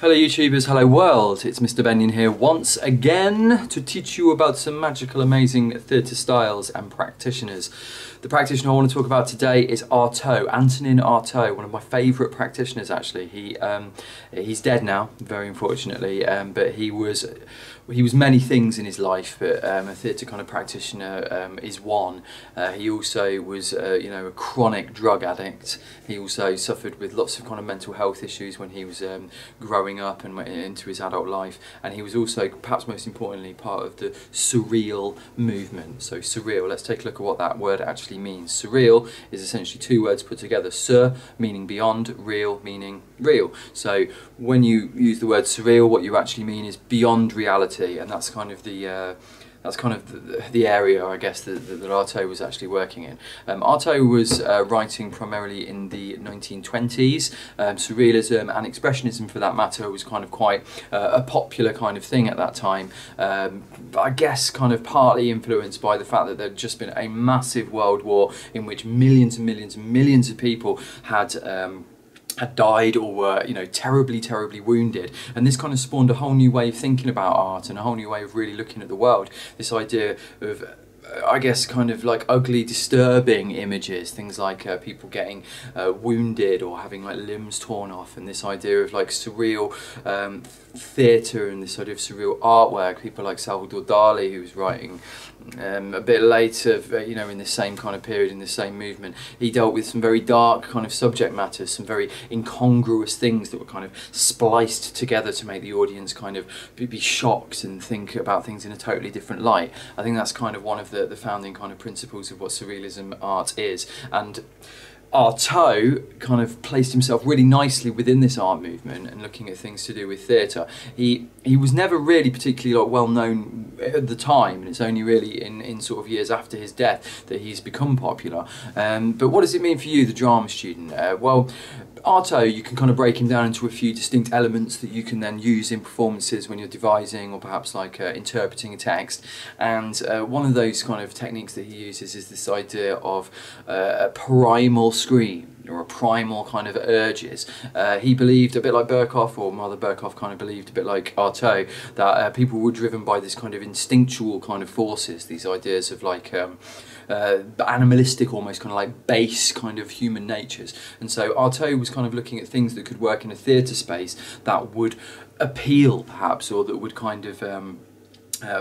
Hello YouTubers, hello world, it's Mr. Benyon here once again to teach you about some magical, amazing theatre styles and practitioners. The practitioner I want to talk about today is Artaud, Antonin Artaud, one of my favourite practitioners actually. He's dead now, very unfortunately, but he was many things in his life, but a theatre kind of practitioner is one. He also was a chronic drug addict. He also suffered with lots of kind of mental health issues when he was growing up and went into his adult life, and he was also, perhaps most importantly, part of the surreal movement. So surreal, let's take a look at what that word actually means. Surreal is essentially two words put together: sur meaning beyond, real meaning real. So when you use the word surreal, what you actually mean is beyond reality, and that's kind of the area, I guess, that Artaud was actually working in. Artaud was writing primarily in the 1920s. Surrealism and expressionism, for that matter, was kind of quite a popular kind of thing at that time. I guess kind of partly influenced by the fact that there had just been a massive world war in which millions and millions and millions of people had died or were, terribly wounded, and this kind of spawned a whole new way of thinking about art and a whole new way of really looking at the world. This idea of, I guess, kind of like ugly, disturbing images, things like people getting wounded or having like limbs torn off, and this idea of like surreal theatre and this sort of surreal artwork. People like Salvador Dali, who was writing a bit later, in the same kind of period, in the same movement. He dealt with some very dark kind of subject matters, some very incongruous things that were kind of spliced together to make the audience kind of be shocked and think about things in a totally different light. I think that's kind of one of the founding kind of principles of what surrealism art is, and Artaud kind of placed himself really nicely within this art movement and looking at things to do with theatre. He was never really particularly well known at the time, and it's only really in sort of years after his death that he's become popular. But what does it mean for you, the drama student? Well, Artaud, you can kind of break him down into a few distinct elements that you can then use in performances when you're devising or perhaps like interpreting a text. And one of those kind of techniques that he uses is this idea of a primal scream, or a primal kind of urges. He believed, a bit like Berkhoff, or Mother Berkhoff kind of believed, a bit like Artaud, that people were driven by this kind of instinctual kind of forces, these ideas of like animalistic, almost kind of like base kind of human natures. And so Artaud was kind of looking at things that could work in a theatre space that would appeal, perhaps, or that would kind of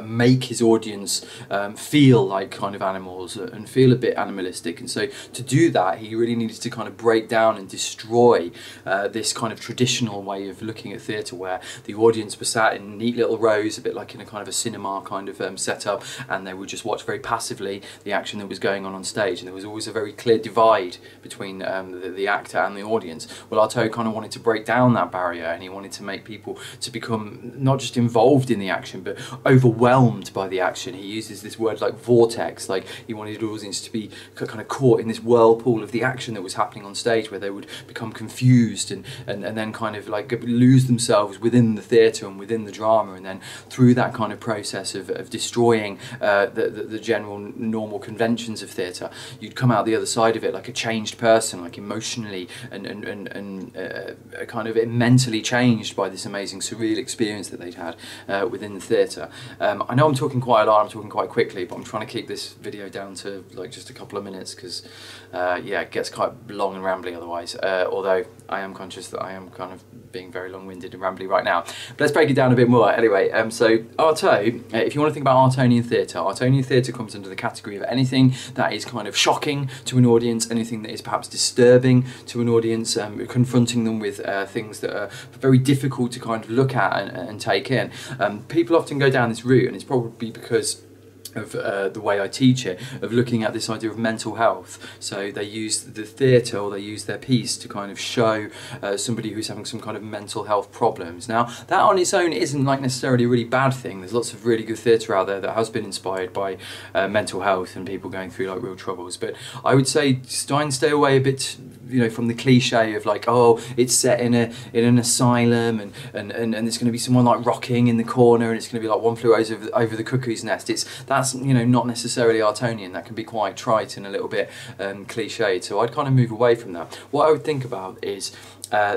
make his audience feel like kind of animals and feel a bit animalistic. And so to do that, he really needed to kind of break down and destroy this kind of traditional way of looking at theatre, where the audience was sat in neat little rows, a bit like in a kind of a cinema kind of setup, and they would just watch very passively the action that was going on stage, and there was always a very clear divide between the actor and the audience. Well, Artaud kind of wanted to break down that barrier, and he wanted to make people to become not just involved in the action, but overwhelmed by the action. He uses this word like vortex, like he wanted the audience to be kind of caught in this whirlpool of the action that was happening on stage, where they would become confused and then kind of like lose themselves within the theatre and within the drama, and then through that kind of process of destroying the general normal conventions of theatre, you'd come out the other side of it like a changed person, like emotionally and kind of mentally changed by this amazing surreal experience that they'd had within the theatre. I know I'm talking quite a lot, I'm talking quite quickly, but I'm trying to keep this video down to like just a couple of minutes, because yeah, it gets quite long and rambly otherwise, although I am conscious that I am kind of being very long-winded and rambly right now. But let's break it down a bit more. Anyway, so Artaud, if you want to think about Artaunian theatre comes under the category of anything that is kind of shocking to an audience, anything that is perhaps disturbing to an audience, confronting them with things that are very difficult to kind of look at and take in. People often go down this route, and it's probably because of the way I teach it, of looking at this idea of mental health. So they use the theatre, or they use their piece to kind of show somebody who's having some kind of mental health problems. Now, that on its own isn't like necessarily a really bad thing. There's lots of really good theatre out there that has been inspired by mental health and people going through like real troubles. But I would say try and stay away a bit, from the cliche of like, oh, it's set in an asylum, and there's going to be someone like rocking in the corner, and it's going to be like One Flew Over the Cuckoo's Nest. That's not necessarily Artaunian. That can be quite trite and a little bit cliched. So I'd kind of move away from that. What I would think about is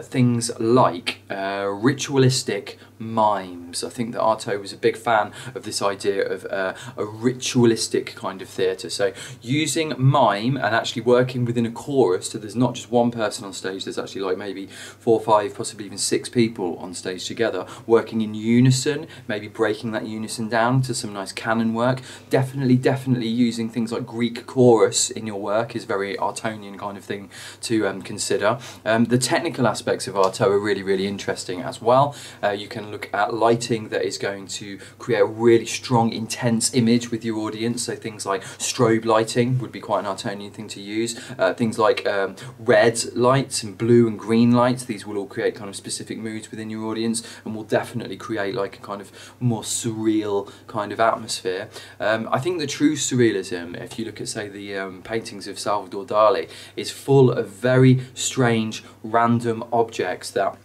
things like ritualistic mimes. I think that Artaud was a big fan of this idea of a ritualistic kind of theatre. So using mime and actually working within a chorus, so there's not just one person on stage, there's actually like maybe 4 or 5, possibly even 6 people on stage together, working in unison, maybe breaking that unison down to some nice canon work. Definitely using things like Greek chorus in your work is very Artaunian kind of thing to consider. The technical aspects of Artaud are really interesting as well. You can look at lighting that is going to create a really strong, intense image with your audience. So things like strobe lighting would be quite an Artaunian thing to use. Things like red lights and blue and green lights. These will all create kind of specific moods within your audience and will definitely create like a kind of more surreal kind of atmosphere. I think the true surrealism, if you look at say the paintings of Salvador Dali, is full of very strange, random objects that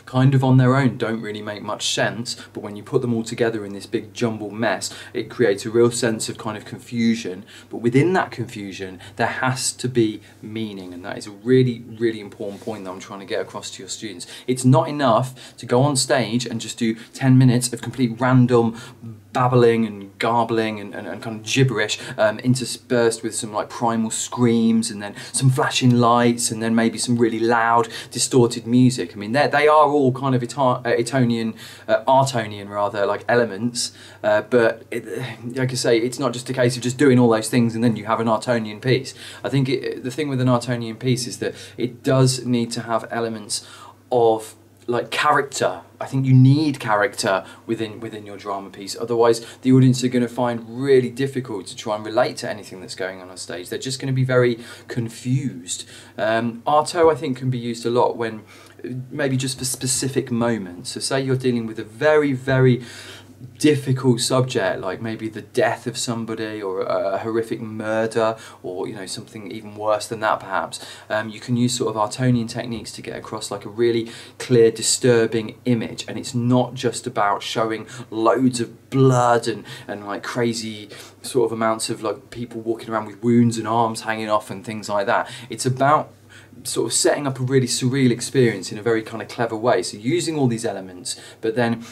kind of on their own don't really make much sense, but when you put them all together in this big jumbled mess, it creates a real sense of kind of confusion. But within that confusion, there has to be meaning, and that is a really important point that I'm trying to get across to your students. It's not enough to go on stage and just do 10 minutes of complete random babbling and garbling and kind of gibberish, interspersed with some like primal screams and then some flashing lights and then maybe some really loud distorted music. I mean, they are all kind of Artaunian rather, like elements, but like I say, it's not just a case of just doing all those things and then you have an Artaunian piece. I think the thing with an Artaunian piece is that it does need to have elements of like character. I think you need character within your drama piece, otherwise the audience are going to find really difficult to try and relate to anything that's going on stage. They're just going to be very confused. Artaud, I think, can be used a lot when maybe just for specific moments. So say you're dealing with a very difficult subject, like maybe the death of somebody or a horrific murder, or you know, something even worse than that perhaps. You can use sort of Artaunian techniques to get across like a really clear, disturbing image, and it's not just about showing loads of blood and like crazy sort of amounts of like people walking around with wounds and arms hanging off and things like that. It's about sort of setting up a really surreal experience in a very kind of clever way. So using all these elements, but then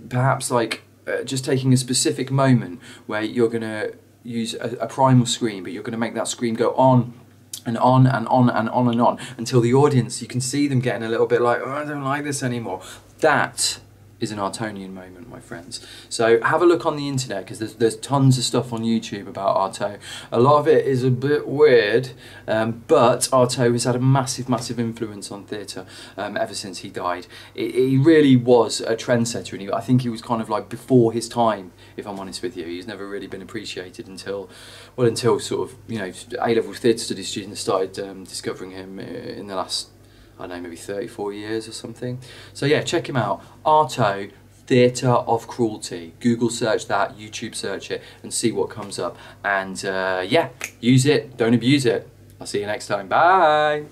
perhaps like just taking a specific moment where you're going to use a primal scream, but you're going to make that scream go on and on and on and on and on until the audience, you can see them getting a little bit like, oh, I don't like this anymore. That is an Artaunian moment, my friends. So have a look on the internet, because there's tons of stuff on YouTube about Artaud. A lot of it is a bit weird, but Artaud has had a massive influence on theatre ever since he died. He really was a trendsetter, and I think he was kind of like before his time, if I'm honest with you. He's never really been appreciated until sort of, you know, A-level theatre studies students started discovering him in the last, I don't know, maybe 34 years or something. So yeah, check him out. Artaud, Theatre of Cruelty. Google search that, YouTube search it, and see what comes up. And yeah, use it, don't abuse it. I'll see you next time. Bye!